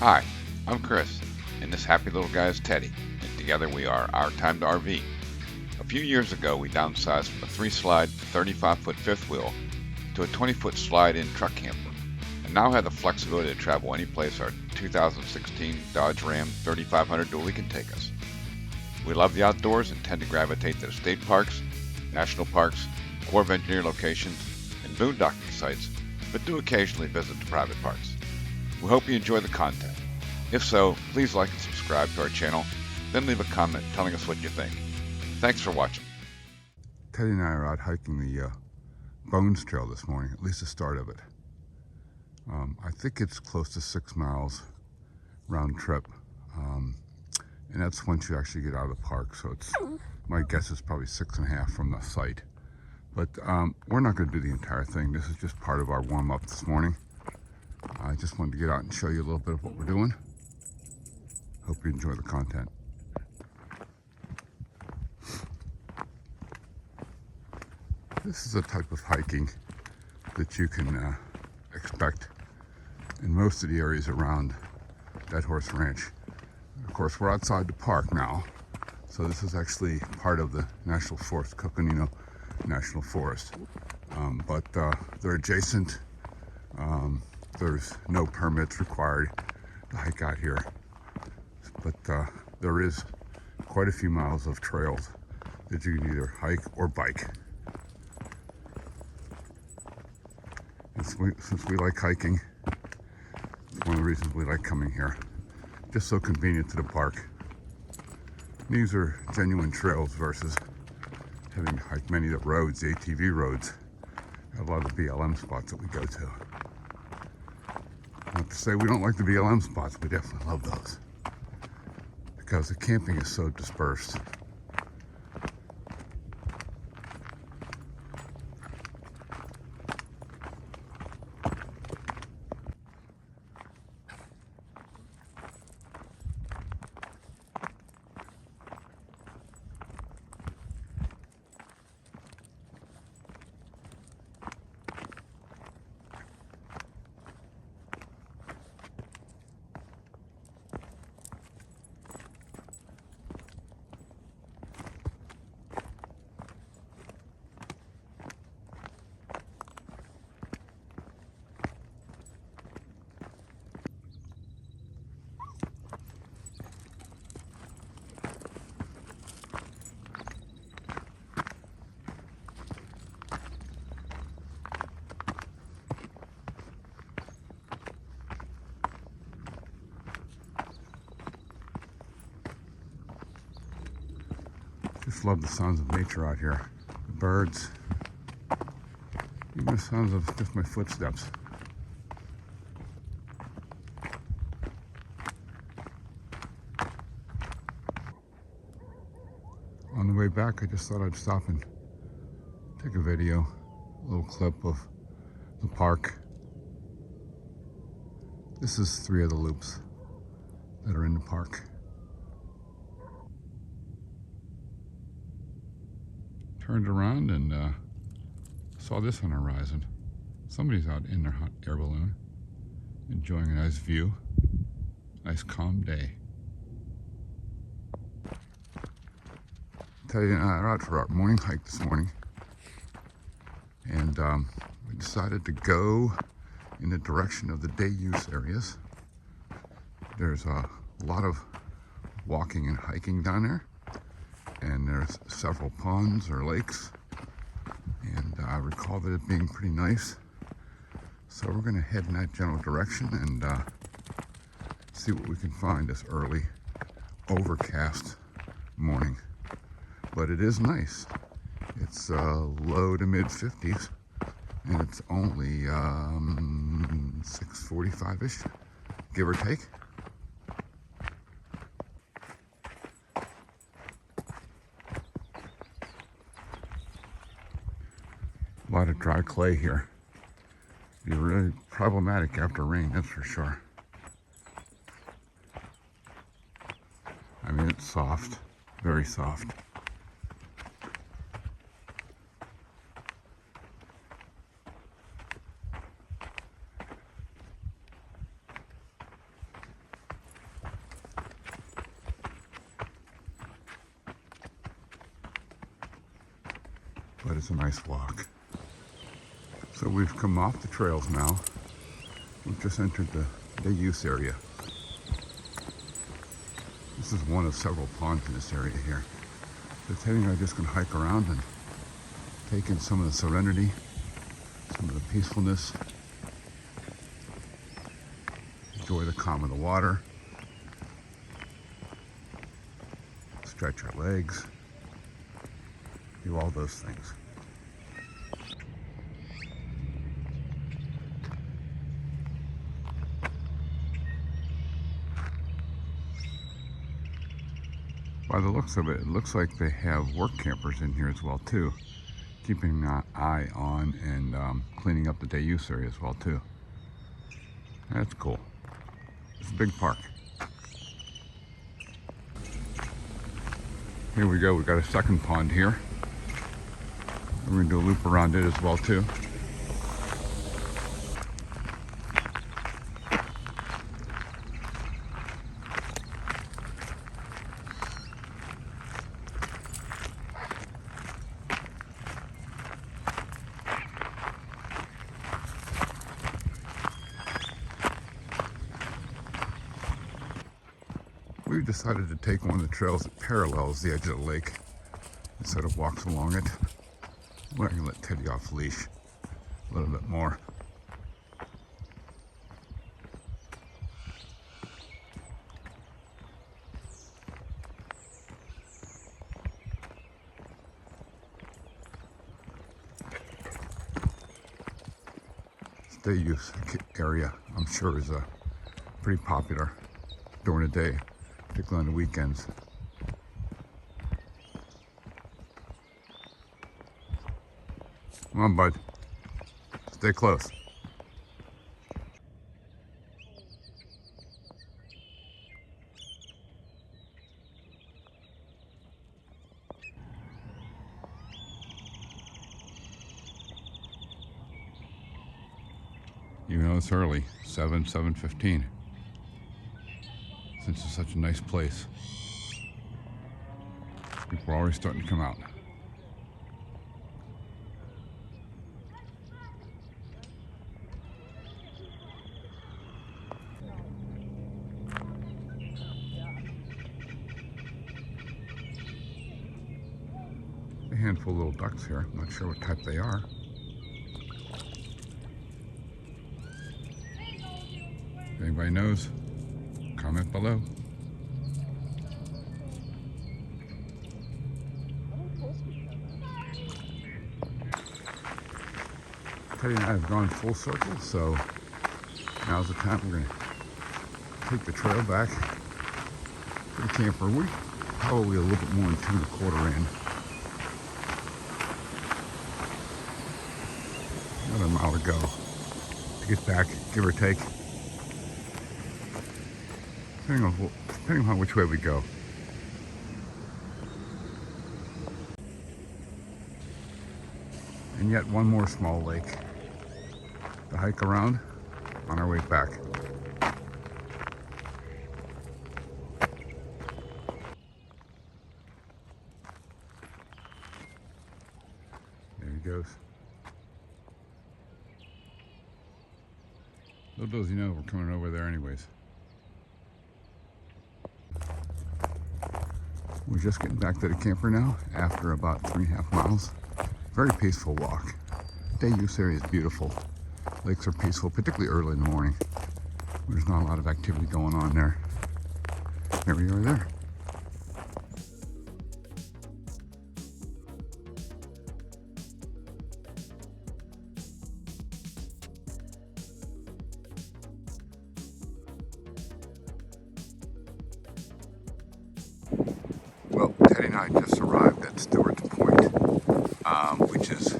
Hi, I'm Chris, and this happy little guy is Teddy, and together we are Our Time to RV. A few years ago, we downsized from a 3-slide, 35-foot fifth wheel to a 20-foot slide-in truck camper, and now have the flexibility to travel any place our 2016 Dodge Ram 3500 dually can take us. We love the outdoors and tend to gravitate to the state parks, national parks, Corps of Engineer locations, and boondocking sites, but do occasionally visit the private parks. We hope you enjoy the content. If so, please like and subscribe to our channel, then leave a comment telling us what you think. Thanks for watching. Teddy and I are out hiking the Bones Trail this morning, at least the start of it. I think it's close to 6 miles round trip, and that's once you actually get out of the park. So it's, my guess is probably 6.5 from the site. But we're not going to do the entire thing. This is just part of our warm-up this morning. I just wanted to get out and show you a little bit of what we're doing. Hope you enjoy the content. This is a type of hiking that you can expect in most of the areas around Dead Horse Ranch. Of course, we're outside the park now, so this is actually part of the National Forest, Coconino National Forest. But they're adjacent. There's no permits required to hike out here, but there is quite a few miles of trails that you can either hike or bike. And since we like hiking, it's one of the reasons we like coming here. Just so convenient to the park. These are genuine trails versus having to hike many of the roads, the ATV roads, a lot of the BLM spots that we go to. Not to say we don't like the BLM spots, we definitely love those because the camping is so dispersed. Just love the sounds of nature out here. The birds, even the sounds of just my footsteps. On the way back, I just thought I'd stop and take a video, a little clip of the park. This is 3 of the loops that are in the park. Turned around and saw this on the horizon. Somebody's out in their hot air balloon, enjoying a nice view, nice calm day. Teddy and I are out for our morning hike this morning, and we decided to go in the direction of the day use areas. There's a lot of walking and hiking down there, and there's several ponds or lakes, and I recall that it being pretty nice. So we're going to head in that general direction and see what we can find this early overcast morning. But it is nice. It's low to mid 50s, and it's only 6:45-ish, give or take. A lot of dry clay here. Be really problematic after rain, that's for sure. I mean, it's soft, very soft. is a nice walk. So we've come off the trails now. We've just entered the day use area. This is one of several ponds in this area here. So Teddy and I are just going to hike around and take in some of the serenity, some of the peacefulness, enjoy the calm of the water, stretch our legs, do all those things. By the looks of it, it looks like they have work campers in here as well too, keeping an eye on and cleaning up the day use area as well too. That's cool. It's a big park. Here we go, we got a second pond here. We're going to do a loop around it as well too. We've decided to take one of the trails that parallels the edge of the lake instead of walks along it. We're going to let Teddy off leash a little bit more. This day use area, I'm sure, is pretty popular during the day, particularly on the weekends. Come on, bud. Stay close. Even though it's early, 7:15. Since it's such a nice place, people are already starting to come out. A handful of little ducks here. I'm not sure what type they are. If anybody knows, comment below. Teddy and I have gone full circle, so now's the time we're going to take the trail back to the camper. We're probably a little bit more than 2 1/4 in. Another mile to go to get back, give or take. Depending on which way we go. And yet one more small lake to hike around on our way back. There he goes. Little does he know we're coming over there anyways. We're just getting back to the camper now after about 3.5 miles. Very peaceful walk. Day use area is beautiful. Lakes are peaceful, particularly early in the morning. There's not a lot of activity going on there. There we are there. Well, Teddy and I just arrived at Stewarts Point, which is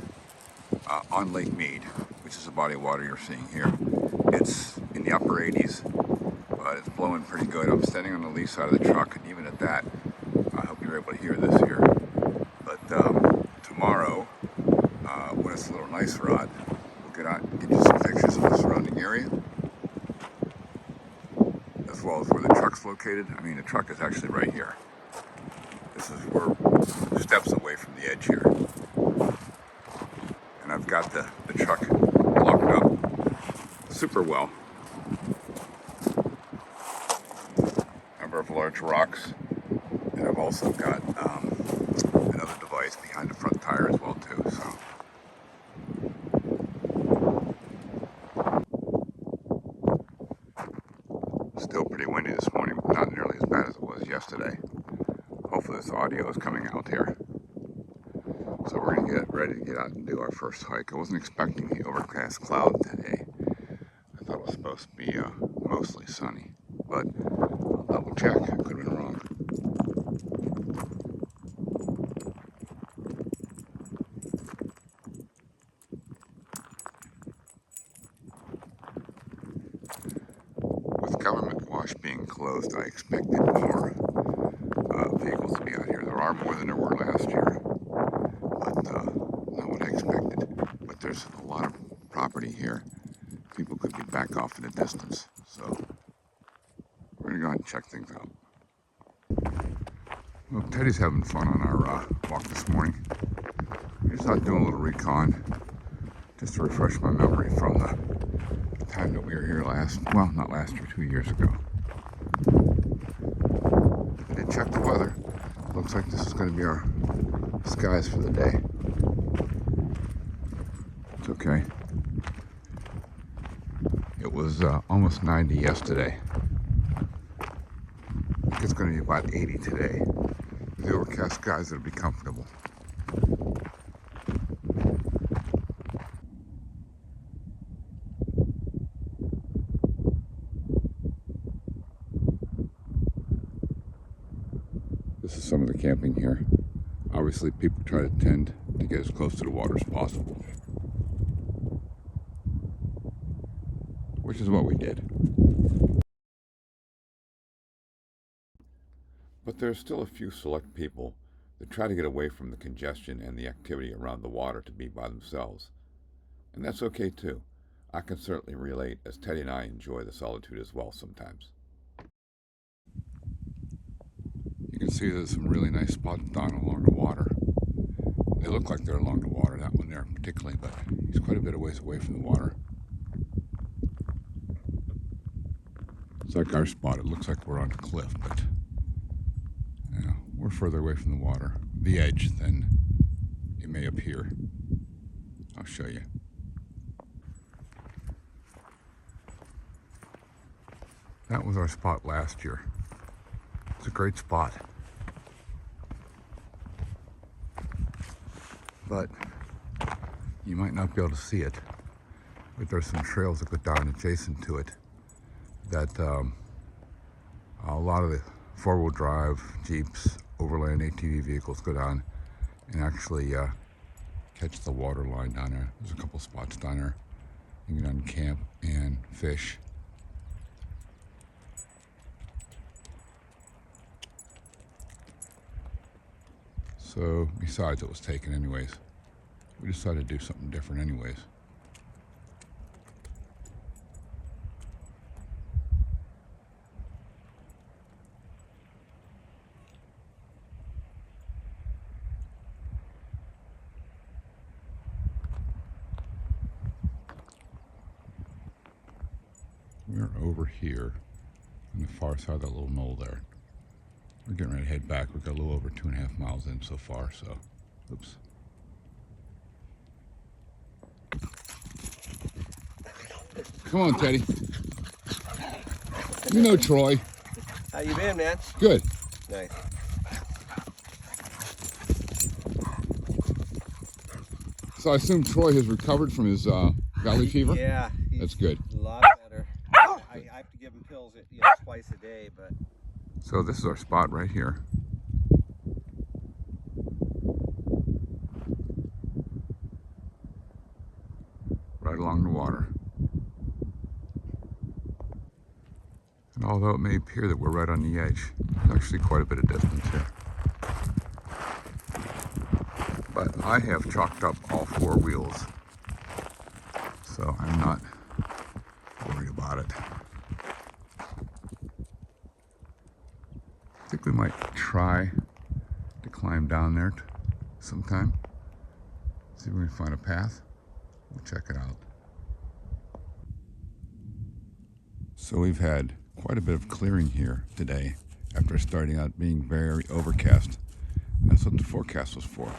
on Lake Mead, which is a body of water you're seeing here. It's in the upper 80s, but it's blowing pretty good. I'm standing on the lee side of the truck, and even at that, I hope you're able to hear this here. But tomorrow, when it's a little nicer out, we'll get out and get you some pictures of the surrounding area, as well as where the truck's located. I mean, the truck is actually right here. We're steps away from the edge here. got the truck locked up super well. Number of large rocks, and I've also got another device behind the front tire as well too. So still pretty windy this morning, but not nearly as bad as it was yesterday. Hopefully this audio is coming out here. So we're going to get ready to get out and do our first hike. I wasn't expecting the overcast cloud today. I thought it was supposed to be mostly sunny, but I'll double check. I could have been wrong. With Government Wash being closed, I expected more vehicles to be out here. There are more than there were last year, but not what I expected. But there's a lot of property here. People could be back off in the distance, so we're gonna go ahead and check things out. Well, Teddy's having fun on our walk this morning. We're just out doing a little recon, just to refresh my memory from the time that we were here not last year, 2 years ago. I did check the weather. Looks like this is going to be our skies for the day. It's okay. It was almost 90 yesterday. I think it's going to be about 80 today. With the overcast skies, it'll be comfortable. This is some of the camping here. Obviously, people try to tend to get as close to the water as possible, which is what we did. But there are still a few select people that try to get away from the congestion and the activity around the water to be by themselves. And that's okay too. I can certainly relate, as Teddy and I enjoy the solitude as well sometimes. You can see there's some really nice spots down along the water. They look like they're along the water, that one there particularly, but he's quite a bit of ways away from the water. It's like our spot. It looks like we're on a cliff, but we're further away from the water, the edge, than it may appear. I'll show you. That was our spot last year. It's a great spot. But you might not be able to see it. But there's some trails that go down adjacent to it that a lot of the four-wheel drive Jeeps, overland ATV vehicles go down and actually catch the water line down there. There's a couple spots down there. You can go down and camp and fish. So besides, it was taken anyways. We decided to do something different anyways. We're over here on the far side of that little knoll there. We're getting ready to head back. We've got a little over 2.5 miles in so far, so, oops. Come on, Teddy. You know Troy. How you been, man? Good. Nice. So I assume Troy has recovered from his valley fever? Yeah. That's good. A lot better. I have to give him pills twice a day, but... So this is our spot right here. Right along the water. And although it may appear that we're right on the edge, there's actually quite a bit of distance here. But I have chalked up all four wheels, so I'm not worried about it. I think we might try to climb down there sometime. See if we can find a path. We'll check it out. So we've had quite a bit of clearing here today after starting out being very overcast. That's what the forecast was for.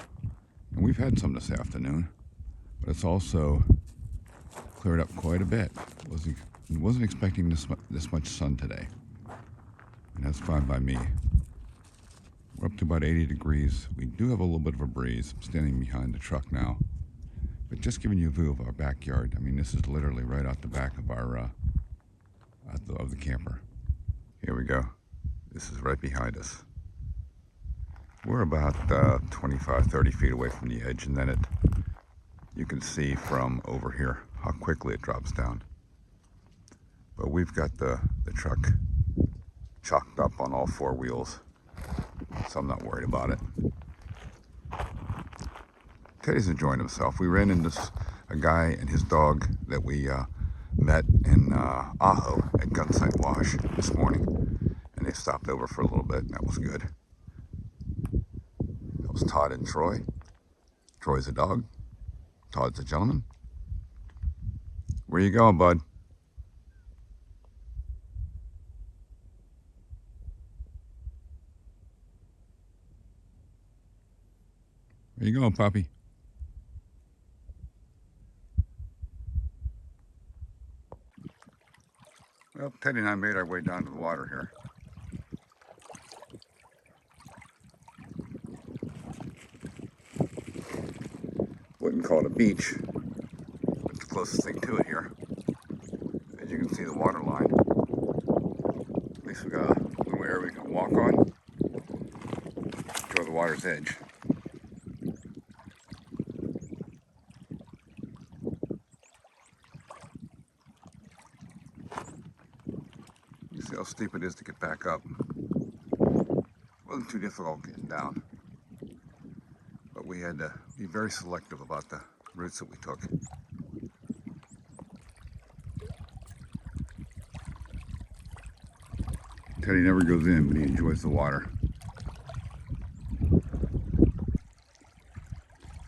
And we've had some this afternoon, but it's also cleared up quite a bit. Wasn't expecting this much sun today, and that's fine by me. We're up to about 80 degrees. We do have a little bit of a breeze. I'm standing behind the truck now, but just giving you a view of our backyard. I mean, this is literally right out the back of our of the camper. Here we go. This is right behind us. We're about 25, 30 feet away from the edge, and then you can see from over here how quickly it drops down. But we've got the truck chalked up on all four wheels, so I'm not worried about it. Teddy's enjoying himself. We ran into a guy and his dog that we met in Ajo at Gunsight Wash this morning, and they stopped over for a little bit, and that was good. That was Todd and Troy. Troy's a dog. Todd's a gentleman. Where you going, bud? Where you going, puppy? Well, Teddy and I made our way down to the water here. Wouldn't call it a beach, but the closest thing to it here. As you can see the water line. At least we got a little area we can walk on. Enjoy the water's edge. You see how steep it is to get back up. Wasn't too difficult getting down, but we had to be very selective about the routes that we took. Teddy never goes in, but he enjoys the water.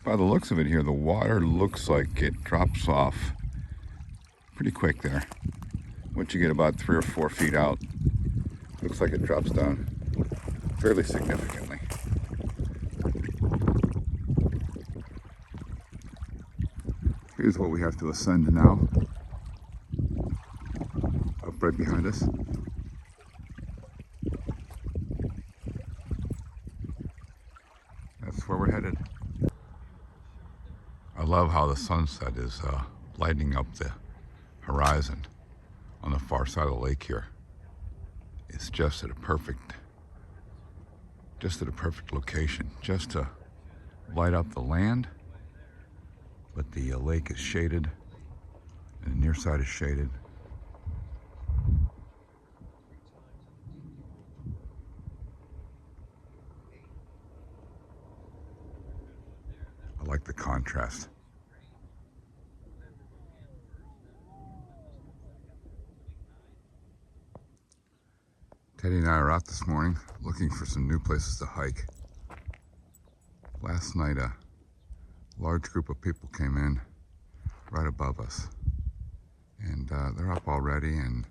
By the looks of it here, the water looks like it drops off pretty quick there. Once you get about 3 or 4 feet out, looks like it drops down fairly significantly. Here's what we have to ascend now, up right behind us. That's where we're headed. I love how the sunset is lighting up the horizon on the far side of the lake here. It's just at a perfect location, just to light up the land, but the lake is shaded and the near side is shaded. I like the contrast. Teddy and I are out this morning looking for some new places to hike. Last night a large group of people came in right above us, and they're up already, and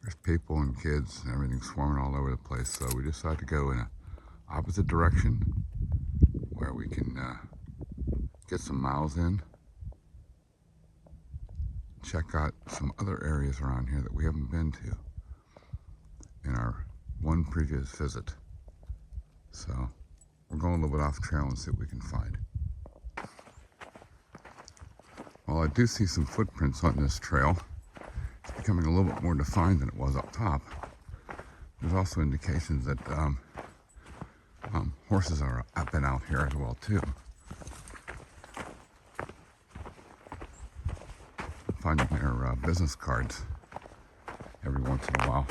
there's people and kids and everything swarming all over the place. So we decided to go in an opposite direction where we can get some miles in, check out some other areas around here that we haven't been to in our one previous visit. So we're going a little bit off trail and see what we can find. While I do see some footprints on this trail, it's becoming a little bit more defined than it was up top. There's also indications that horses are up and out here as well too. Finding their business cards every once in a while.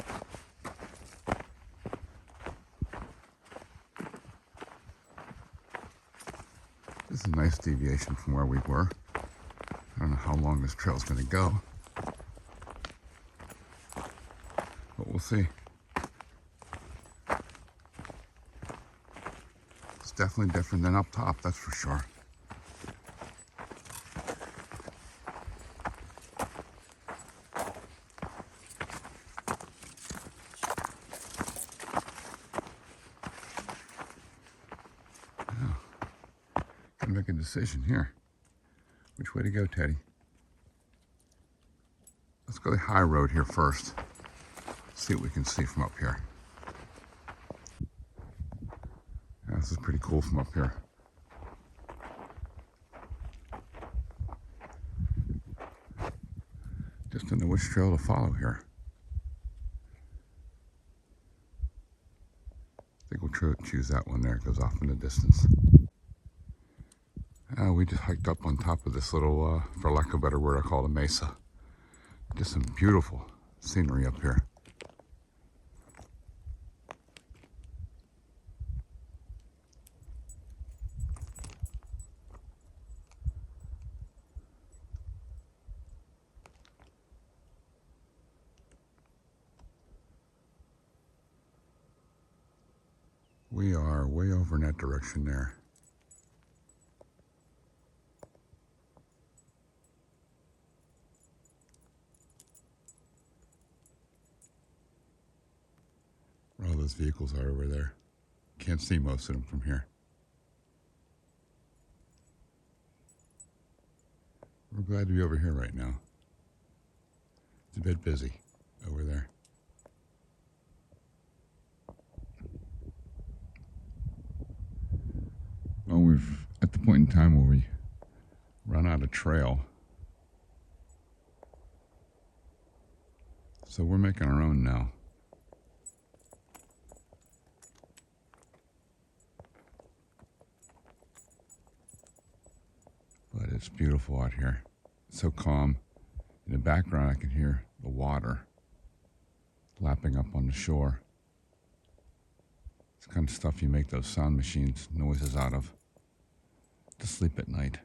This is a nice deviation from where we were. I don't know how long this trail is going to go, but we'll see. It's definitely different than up top, that's for sure. make a decision here. Which way to go, Teddy? Let's go the high road here first. See what we can see from up here. Yeah, this is pretty cool from up here. Just don't know which trail to follow here. I think we'll choose that one there. It goes off in the distance. We just hiked up on top of this little, for lack of a better word, I call it a mesa. Just some beautiful scenery up here. We are way over in that direction there. Where all those vehicles are over there. Can't see most of them from here. We're glad to be over here right now. It's a bit busy over there. Well, we're at the point in time where we run out of trail. So we're making our own now. But it's beautiful out here. It's so calm. In the background I can hear the water lapping up on the shore. It's the kind of stuff you make those sound machines noises out of to sleep at night.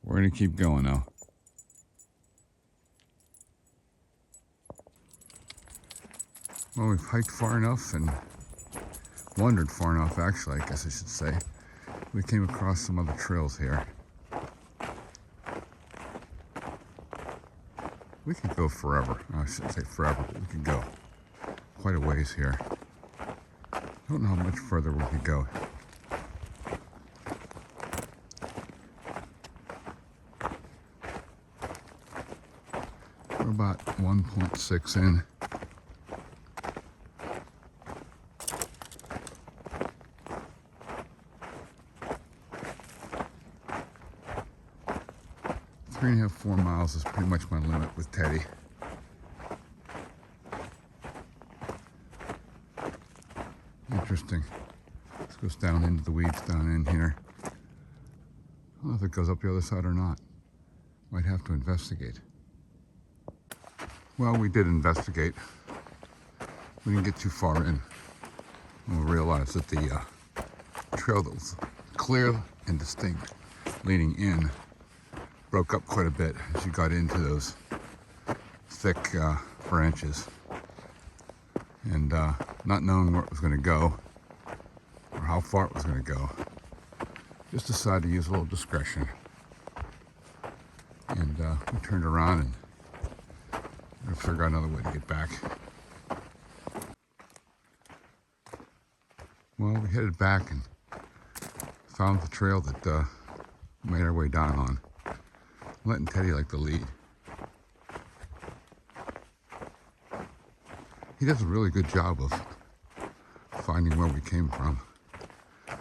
We're going to keep going now. Well, we've hiked far enough and wandered far enough, actually, I guess I should say. We came across some other trails here. We could go forever. I shouldn't say forever, but we could go quite a ways here. I don't know how much further we could go. We're about 1.6 in. Three and a half, 4 miles is pretty much my limit with Teddy. Interesting. This goes down into the weeds down in here. I don't know if it goes up the other side or not. Might have to investigate. Well, we did investigate. We didn't get too far in. And we realized that the trail that was clear and distinct leading in broke up quite a bit as you got into those thick branches. And not knowing where it was going to go or how far it was going to go, just decided to use a little discretion. And we turned around and figured out another way to get back. Well, we headed back and found the trail that we made our way down on. I'm letting Teddy like the lead. He does a really good job of finding where we came from. I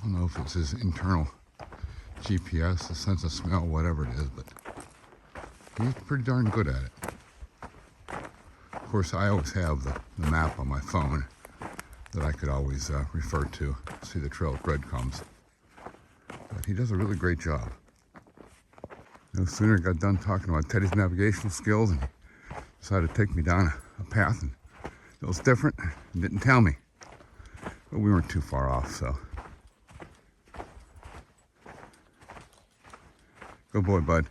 don't know if it's his internal GPS, the sense of smell, whatever it is, but he's pretty darn good at it. Of course, I always have the map on my phone that I could always refer to, see the trail of breadcrumbs. But he does a really great job. No sooner got done talking about Teddy's navigational skills and decided to take me down a path and it was different and didn't tell me. But we weren't too far off, so. Good boy, bud.